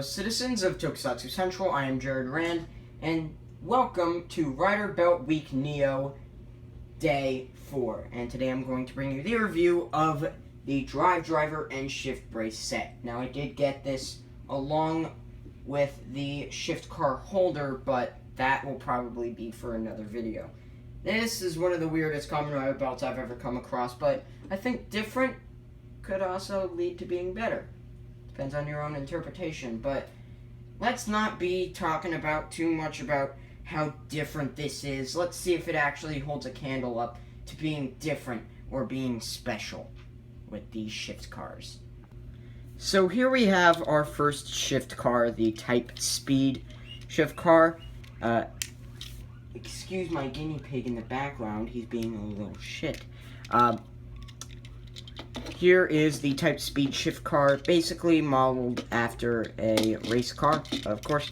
citizens of Tokusatsu Central, I am Jared Rand, and welcome to Rider Belt Week Neo Day 4. And today I'm going to bring you the review of the Drive Driver and Shift Brace set. Now, I did get this along with the Shift Car holder, but that will probably be for another video. This is one of the weirdest Kamen Rider belts I've ever come across, but I think different could also lead to being better. Depends on your own interpretation, but let's not be talking about too much about how different this is. Let's see if it actually holds a candle up to being different or being special with these shift cars. So here we have our first shift car, the Type Speed shift car. Excuse my guinea pig in the background, he's being a little shit. Here is the Type Speed shift car, basically modeled after a race car, of course.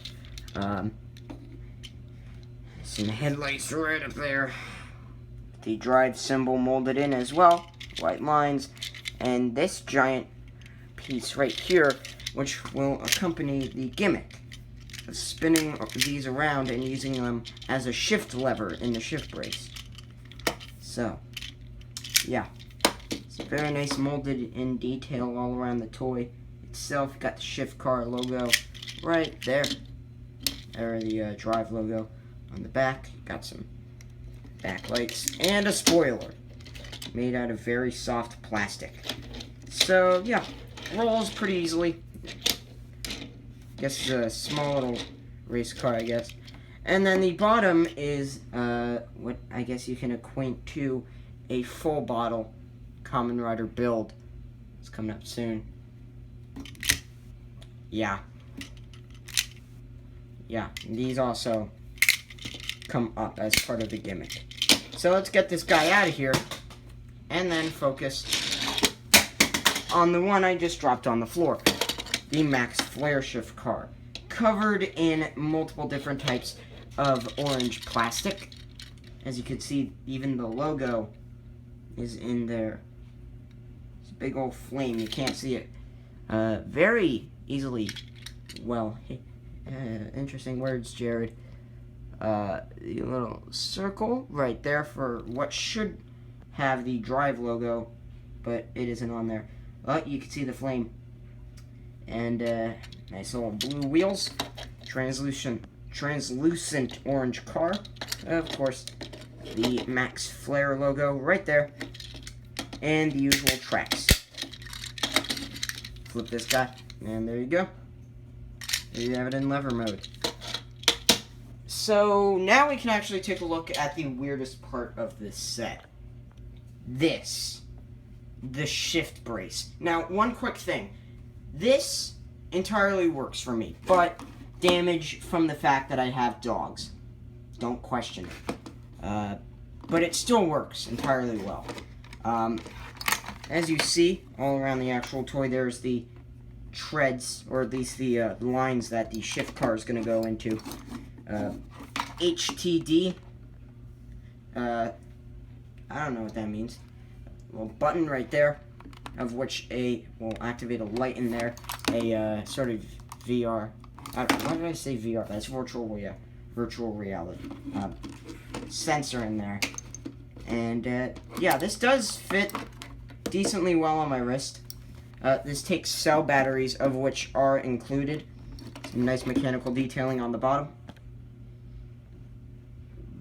Some headlights right up there. The drive symbol molded in as well, white lines, and this giant piece right here, which will accompany the gimmick of spinning these around and using them as a shift lever in the shift brace. So, yeah. Very nice molded in detail all around the toy itself. Got the shift car logo right there. There, the drive logo on the back. Got some backlights and a spoiler made out of very soft plastic. So yeah, rolls pretty easily. Guess it's a small little race car, I guess. And then the bottom is what I guess you can acquaint to a full bottle Kamen Rider build. It's coming up soon. Yeah, these also come up as part of the gimmick. So let's get this guy out of here and then focus on the one I just dropped on the floor. The Max Flare shift car. Covered in multiple different types of orange plastic. As you can see, even the logo is in there. Big old flame, you can't see it very easily. Well, interesting words, Jared. The little circle right there for what should have the drive logo, but it isn't on there. But you can see the flame. And nice little blue wheels. Translucent orange car. Of course, the Max Flare logo right there. And the usual tracks. Flip this guy, and there you go. There you have it in lever mode. So now we can actually take a look at the weirdest part of this set. This. The shift brace. Now, one quick thing. This entirely works for me, but damage from the fact that I have dogs. Don't question it. But it still works entirely well. As you see, all around the actual toy, there's the treads, or at least the lines that the shift car is going to go into. HTD. I don't know what that means. A little button right there, of which will activate a light in there. A sort of VR. Why did I say VR? That's virtual reality. Sensor in there. And, yeah, this does fit decently well on my wrist. This takes cell batteries, of which are included. Some nice mechanical detailing on the bottom.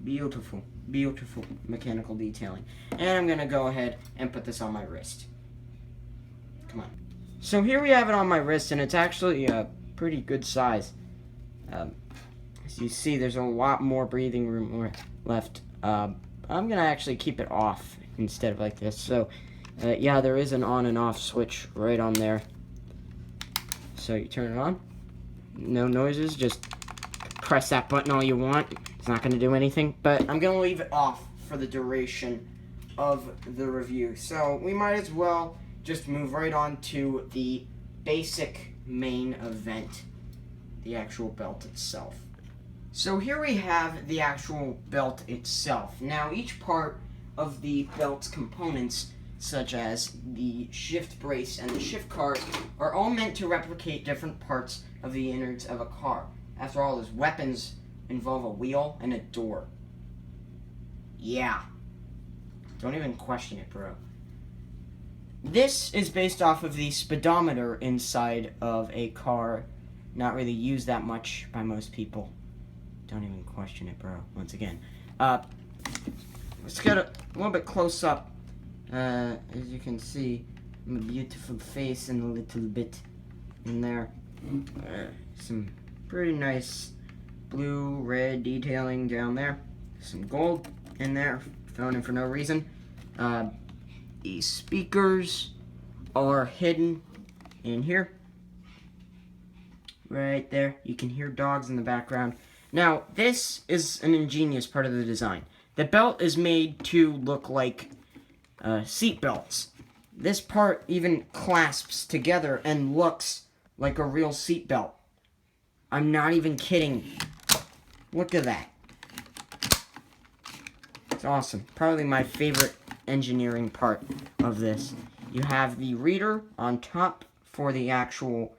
Beautiful, beautiful mechanical detailing. And I'm going to go ahead and put this on my wrist. Come on. So here we have it on my wrist, and it's actually a pretty good size. As you see, there's a lot more breathing room left. I'm going to actually keep it off instead of like this. So, yeah, there is an on and off switch right on there. So you turn it on. No noises, just press that button all you want. It's not going to do anything. But I'm going to leave it off for the duration of the review. So we might as well just move right on to the basic main event, the actual belt itself. So here we have the actual belt itself. Now, each part of the belt's components such as the shift brace and the shift cars, are all meant to replicate different parts of the innards of a car. After all, his weapons involve a wheel and a door. Yeah. Don't even question it, bro. This is based off of the speedometer inside of a car. Not really used that much by most people. Don't even question it, bro. Once again. Let's get a little bit close up. As you can see, my beautiful face and a little bit in there. Some pretty nice blue, red detailing down there. Some gold in there, thrown in for no reason. The speakers are hidden in here. Right there. You can hear dogs in the background. Now, this is an ingenious part of the design. The belt is made to look like seat belts. This part even clasps together and looks like a real seat belt. I'm not even kidding. Look at that. It's awesome. Probably my favorite engineering part of this. You have the reader on top for the actual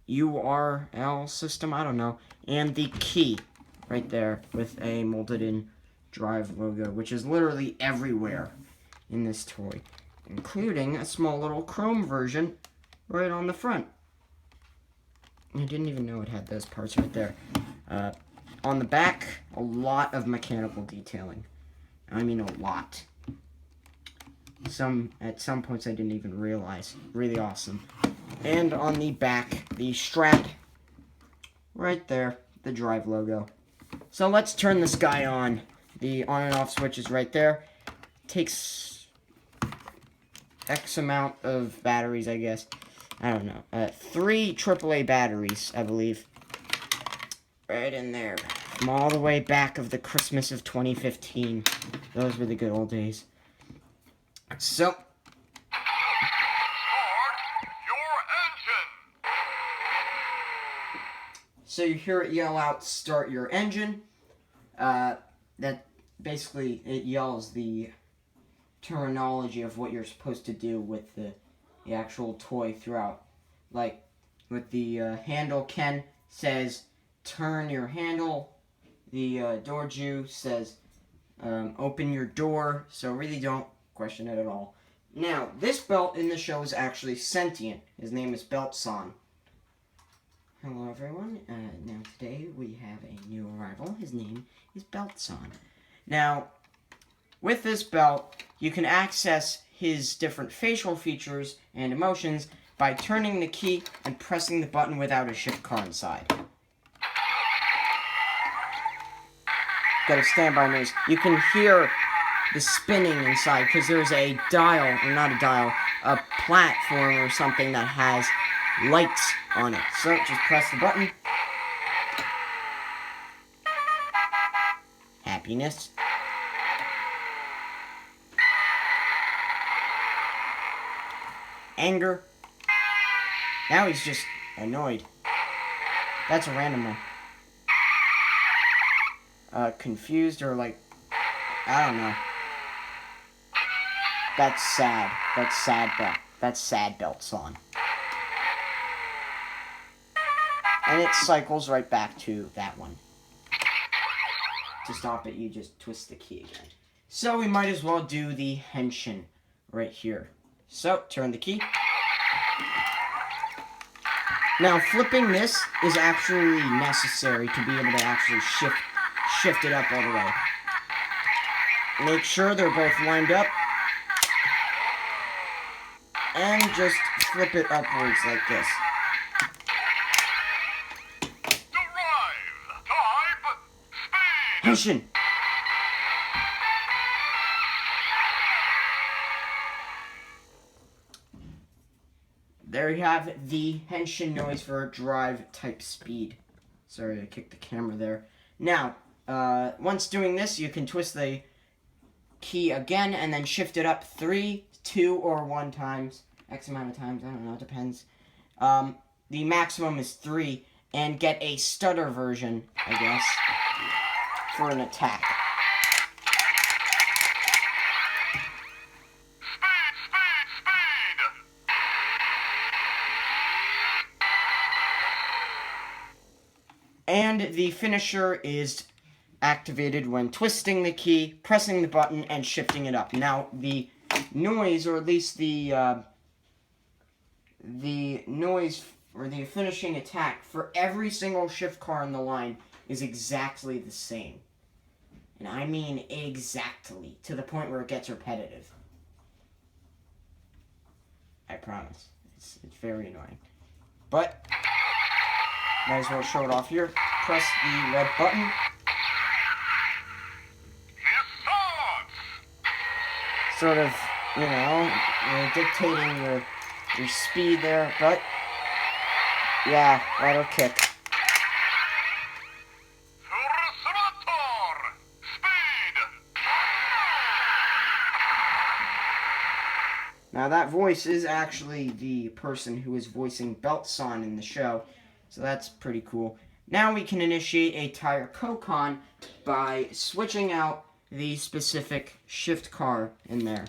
URL system, I don't know, and the key right there with a molded in Drive logo, which is literally everywhere in this toy, including a small little chrome version right on the front. I didn't even know it had those parts right there. On the back, a lot of mechanical detailing. I mean a lot. At some points I didn't even realize. Really awesome. And on the back, the strap, right there, the Drive logo. So let's turn this guy on. The on and off switch is right there. Takes X amount of batteries, I guess. I don't know. 3 AAA batteries, I believe. Right in there. From all the way back of the Christmas of 2015. Those were the good old days. So, so you hear it yell out, "Start your engine." That basically, it yells the terminology of what you're supposed to do with the actual toy throughout. Like, with the handle, Ken says, "Turn your handle." The Dorju says, "Open your door." So really don't question it at all. Now, this belt in the show is actually sentient. His name is Belt-san. Hello, everyone. Now, today we have a new arrival. His name is Belt-san. Now, with this belt, you can access his different facial features and emotions by turning the key and pressing the button without a shift car inside. Got a standby noise. You can hear the spinning inside because there's a dial, or not a dial, a platform or something that has lights on it. So just press the button. Happiness. Anger. Now he's just annoyed. That's a random one. Confused or like, I don't know. That's sad. That's sad belt. That's sad Belt-san. And it cycles right back to that one. To stop it, you just twist the key again. So we might as well do the henshin right here. So, turn the key. Now, flipping this is actually necessary to be able to actually shift it up all the way. Make sure they're both lined up. And just flip it upwards like this. Henshin! There you have the henshin noise for drive type speed. Sorry, I kicked the camera there. Now, once doing this, you can twist the key again and then shift it up 3, 2, or 1 times. X amount of times, I don't know, it depends. The maximum is 3, and get a stutter version, I guess, for an attack. And the finisher is activated when twisting the key, pressing the button, and shifting it up. Now, the noise, or at least the noise or the finishing attack for every single shift car in the line is exactly the same. And I mean exactly, to the point where it gets repetitive. I promise. It's very annoying. But, might as well show it off here. Press the red button. Sort of, you're dictating your speed there, but yeah, let her kick. Now that voice is actually the person who is voicing Beltzon in the show, so that's pretty cool. Now we can initiate a tire Kokon by switching out the specific shift car in there.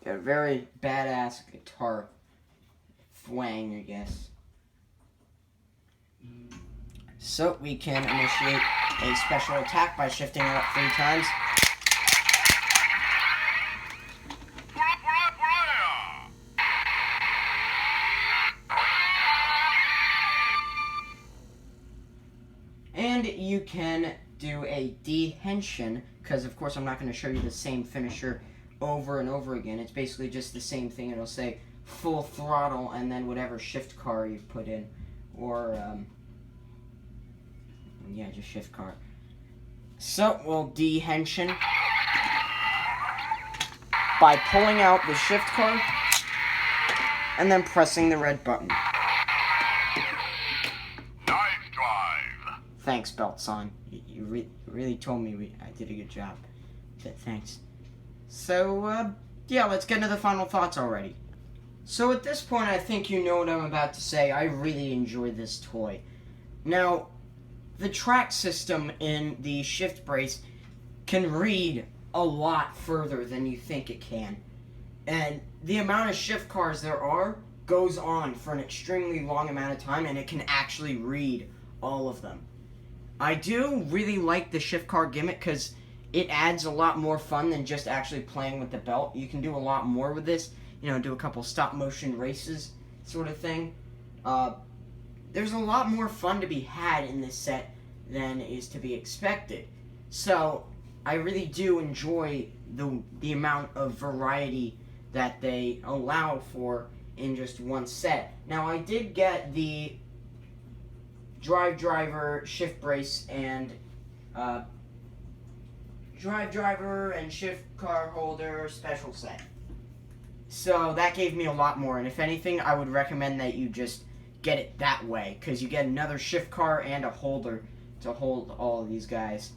A very badass guitar twang, I guess. So we can initiate a special attack by shifting it up 3 times. And you can do a D-Henshin, because of course I'm not going to show you the same finisher over and over again. It's basically just the same thing. It'll say full throttle and then whatever shift car you put in, or yeah, just shift car. So we'll D-Henshin by pulling out the shift car and then pressing the red button. Nice drive. Thanks, Beltzon. You really told me I did a good job. Thanks. So, yeah, let's get into the final thoughts already. So at this point, I think you know what I'm about to say. I really enjoy this toy. Now, the track system in the shift brace can read a lot further than you think it can. And the amount of shift cars there are goes on for an extremely long amount of time, and it can actually read all of them. I do really like the shift car gimmick because it adds a lot more fun than just actually playing with the belt. You can do a lot more with this. Do a couple stop motion races sort of thing. There's a lot more fun to be had in this set than is to be expected. So I really do enjoy the amount of variety that they allow for in just one set. Now I did get the driver, shift brace, and driver and shift car holder special set. So that gave me a lot more, and if anything, I would recommend that you just get it that way, because you get another shift car and a holder to hold all of these guys.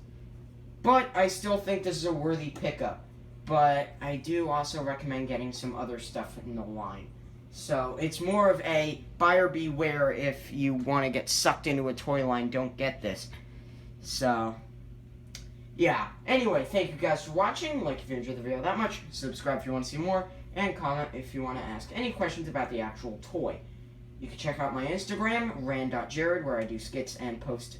But I still think this is a worthy pickup, but I do also recommend getting some other stuff in the line. So it's more of a buyer beware. If you want to get sucked into a toy line, don't get this. So yeah, anyway, thank you guys for watching. Like if you enjoyed the video that much, subscribe if you want to see more, and comment if you want to ask any questions about the actual toy. You can check out my Instagram, ran.jared, where I do skits and post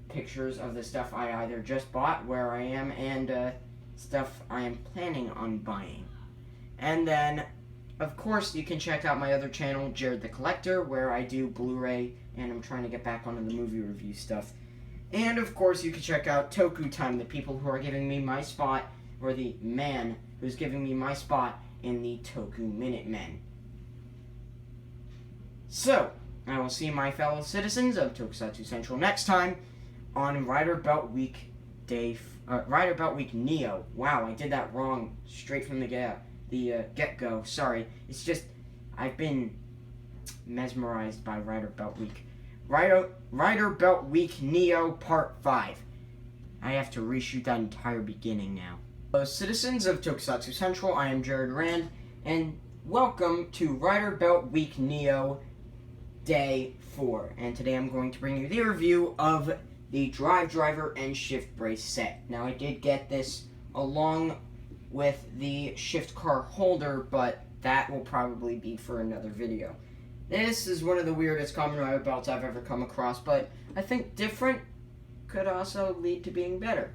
pictures of the stuff I either just bought, where I am, and stuff I am planning on buying. And then, of course, you can check out my other channel, Jared the Collector, where I do Blu-ray, and I'm trying to get back onto the movie review stuff. And, of course, you can check out Toku Time, the people who are giving me my spot, or the man who's giving me my spot in the Toku Minutemen. So, I will see my fellow citizens of Tokusatsu Central next time on Rider Belt Week Rider Belt Week Neo. Wow, I did that wrong straight from the get-go. Sorry. It's just, I've been mesmerized by Rider Belt Week. Rider Belt Week Neo Part 5. I have to reshoot that entire beginning now. Hello, citizens of Tokusatsu Central, I am Jared Rand, and welcome to Rider Belt Week Neo Day 4. And today I'm going to bring you the review of the Drive Driver and Shift Brace set. Now, I did get this along with the Shift Car holder, but that will probably be for another video. This is one of the weirdest Kamen Rider belts I've ever come across, but I think different could also lead to being better.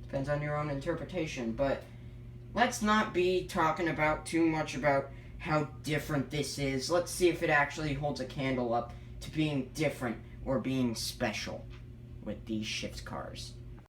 Depends on your own interpretation, but let's not be talking about too much about how different this is. Let's see if it actually holds a candle up to being different or being special with these shift cars.